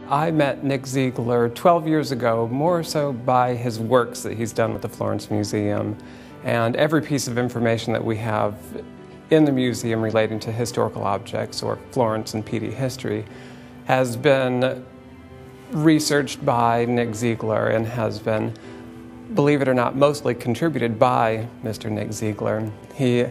I met Nick Zeigler 12 years ago, more so by his works that he's done with the Florence Museum. And every piece of information that we have in the museum relating to historical objects or Florence and PD history has been researched by Nick Zeigler and has been, believe it or not, mostly contributed by Mr. Nick Zeigler. He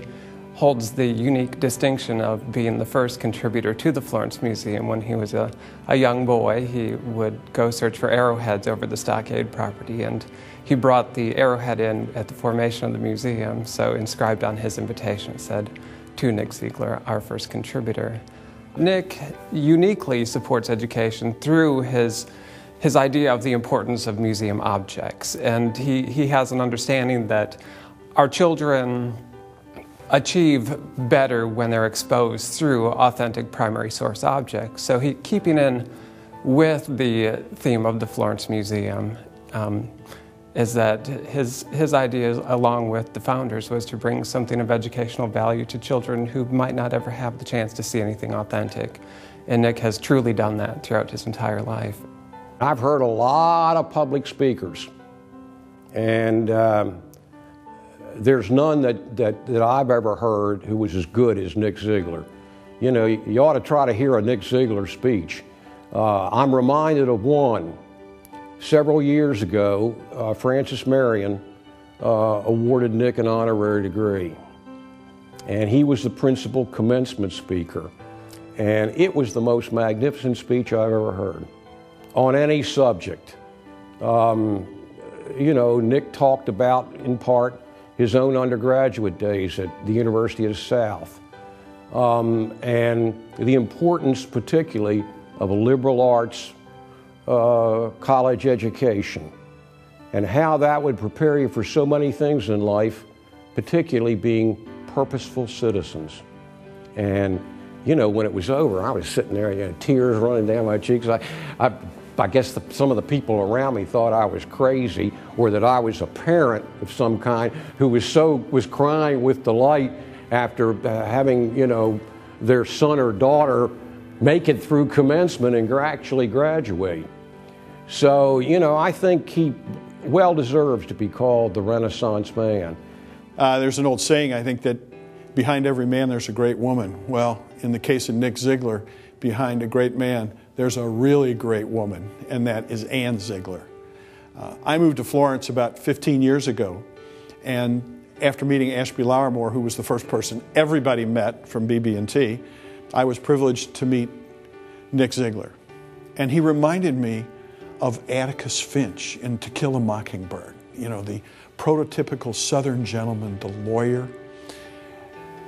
holds the unique distinction of being the first contributor to the Florence Museum. When he was a young boy, he would go search for arrowheads over the stockade property, and he brought the arrowhead in at the formation of the museum, so inscribed on his invitation it said, "To Nick Zeigler, our first contributor." Nick uniquely supports education through his idea of the importance of museum objects, and he has an understanding that our children achieve better when they're exposed through authentic primary source objects. So keeping in with the theme of the Florence Museum is that his idea, along with the founders, was to bring something of educational value to children who might not ever have the chance to see anything authentic. And Nick has truly done that throughout his entire life. I've heard a lot of public speakers, and there's none that I've ever heard who was as good as Nick Zeigler. You know, you ought to try to hear a Nick Zeigler speech. I'm reminded of one. Several years ago, Francis Marion awarded Nick an honorary degree. And he was the principal commencement speaker. And it was the most magnificent speech I've ever heard on any subject. You know, Nick talked about, in part, his own undergraduate days at the University of the South, and the importance particularly of a liberal arts college education, and how that would prepare you for so many things in life, particularly being purposeful citizens. And you know, when it was over, I was sitting there, you know, tears running down my cheeks. I guess some of the people around me thought I was crazy, or that I was a parent of some kind who was crying with delight after having, you know, their son or daughter make it through commencement and actually graduate. So, you know, I think he well deserves to be called the Renaissance man. There's an old saying, I think, that behind every man there's a great woman. Well, in the case of Nick Zeigler, behind a great man there's a really great woman, and that is Ann Zeigler. I moved to Florence about 15 years ago, and after meeting Ashby Lauermore, who was the first person everybody met from BB&T, I was privileged to meet Nick Zeigler. And he reminded me of Atticus Finch in To Kill a Mockingbird, you know, the prototypical Southern gentleman, the lawyer.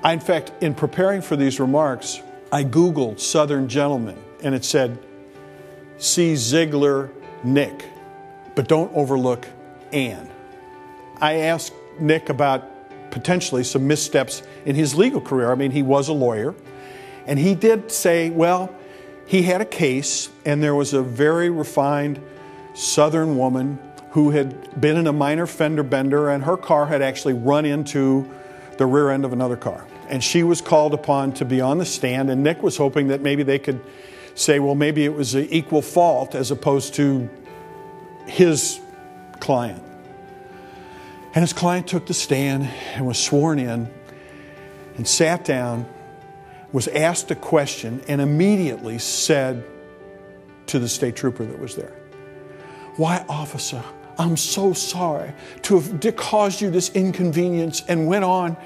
In fact, in preparing for these remarks, I Googled Southern gentleman, and it said, see Zeigler, Nick, but don't overlook Ann. I asked Nick about potentially some missteps in his legal career. I mean, he was a lawyer, and he did say, well, he had a case, and there was a very refined Southern woman who had been in a minor fender bender, and her car had actually run into the rear end of another car. And she was called upon to be on the stand, and Nick was hoping that maybe they could say, well, maybe it was an equal fault as opposed to his client. And his client took the stand and was sworn in and sat down, was asked a question, and immediately said to the state trooper that was there, "Why, officer, I'm so sorry to have caused you this inconvenience," and went on,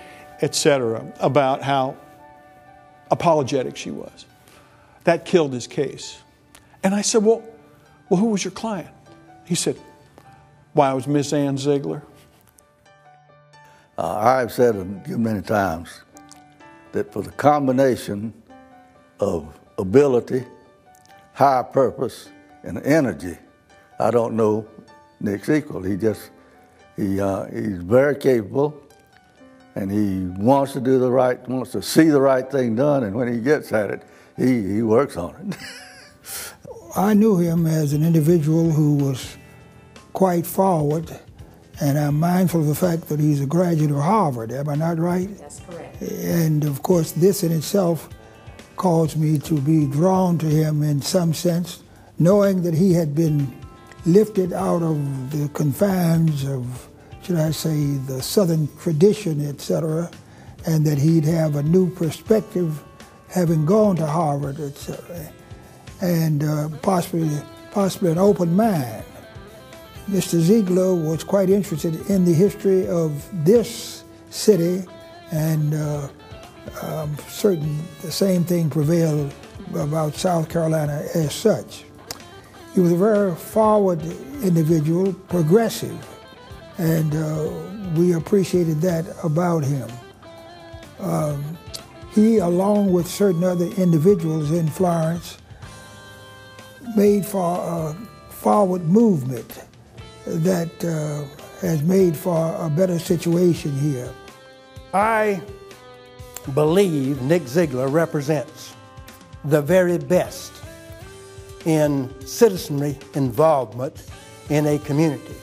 etc., about how apologetic she was. That killed his case. And I said, well, who was your client? He said, why, it was Miss Ann Zeigler. I've said many times that for the combination of ability, high purpose, and energy, I don't know Nick's equal. He's very capable, and he wants to do wants to see the right thing done, and when he gets at it, he works on it. I knew him as an individual who was quite forward, and I'm mindful of the fact that he's a graduate of Harvard. Am I not right? That's correct. And of course, this in itself caused me to be drawn to him in some sense, knowing that he had been lifted out of the confines of, should I say, the Southern tradition, etc., and that he'd have a new perspective having gone to Harvard, etc., and possibly an open mind. Mr. Zeigler was quite interested in the history of this city, and certain the same thing prevailed about South Carolina as such. He was a very forward individual, progressive, and we appreciated that about him. He, along with certain other individuals in Florence, made for a forward movement that has made for a better situation here. I believe Nick Zeigler represents the very best in citizenry involvement in a community.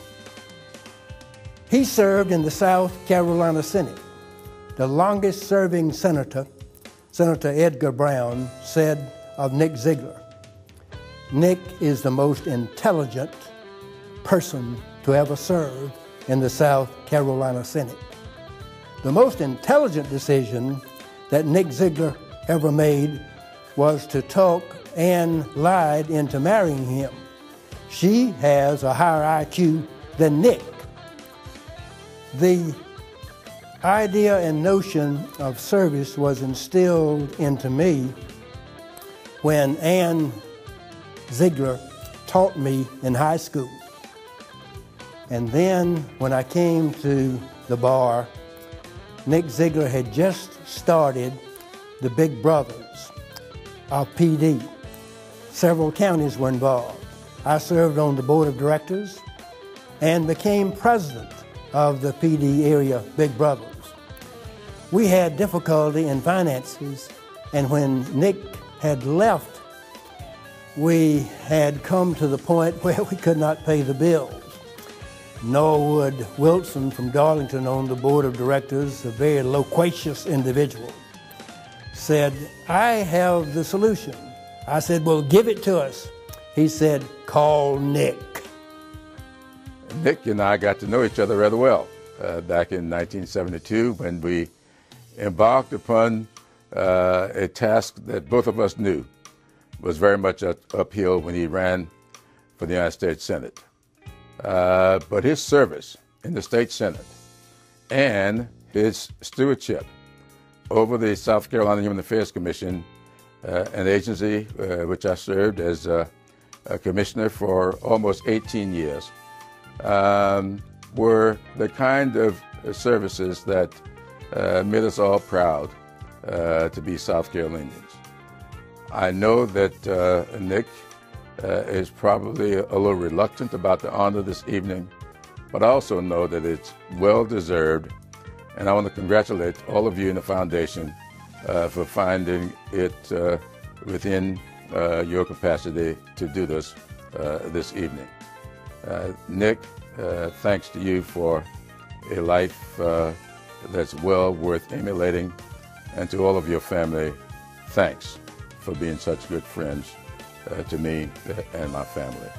He served in the South Carolina Senate. The longest serving senator, Senator Edgar Brown, said of Nick Zeigler, "Nick is the most intelligent person to ever serve in the South Carolina Senate." The most intelligent decision that Nick Zeigler ever made was to talk Ann Lyde into marrying him. She has a higher IQ than Nick. The idea and notion of service was instilled into me when Ann Zeigler taught me in high school. And then when I came to the bar, Nick Zeigler had just started the Big Brothers of PD. Several counties were involved. I served on the board of directors and became president of the PD area Big Brothers. We had difficulty in finances, and when Nick had left, we had come to the point where we could not pay the bills. Norwood Wilson from Darlington on the board of directors, a very loquacious individual, said, "I have the solution." I said, "Well, give it to us." He said, "Call Nick." Nick and I got to know each other rather well back in 1972 when we embarked upon a task that both of us knew was very much uphill when he ran for the United States Senate. But his service in the state Senate and his stewardship over the South Carolina Human Affairs Commission, an agency which I served as a commissioner for almost 18 years, were the kind of services that made us all proud to be South Carolinians. I know that Nick is probably a little reluctant about the honor this evening, but I also know that it's well deserved, and I want to congratulate all of you in the foundation for finding it within your capacity to do this this evening. Nick, thanks to you for a life that's well worth emulating, and to all of your family, thanks for being such good friends to me and my family.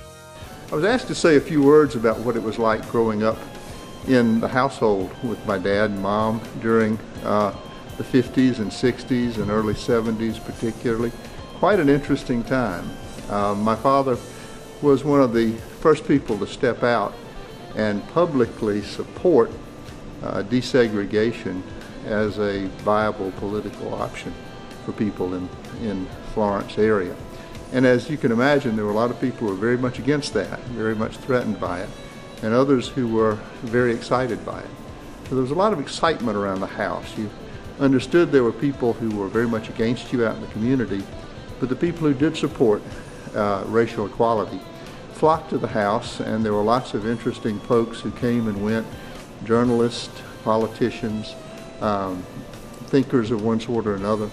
I was asked to say a few words about what it was like growing up in the household with my dad and mom during the 50s and 60s and early 70s particularly. Quite an interesting time. My father was one of the first people to step out and publicly support desegregation as a viable political option for people in Florence area. And as you can imagine, there were a lot of people who were very much against that, very much threatened by it, and others who were very excited by it. So there was a lot of excitement around the house. You understood there were people who were very much against you out in the community, but the people who did support racial equality flocked to the house, and there were lots of interesting folks who came and went, journalists, politicians, thinkers of one sort or another.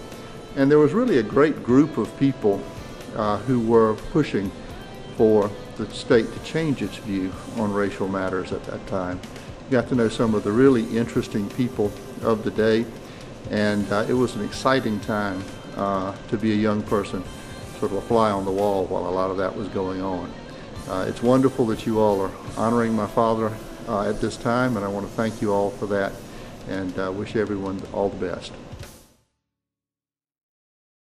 And there was really a great group of people who were pushing for the state to change its view on racial matters at that time. Got to know some of the really interesting people of the day, and it was an exciting time to be a young person sort of a fly on the wall while a lot of that was going on. It's wonderful that you all are honoring my father at this time, and I want to thank you all for that and wish everyone all the best.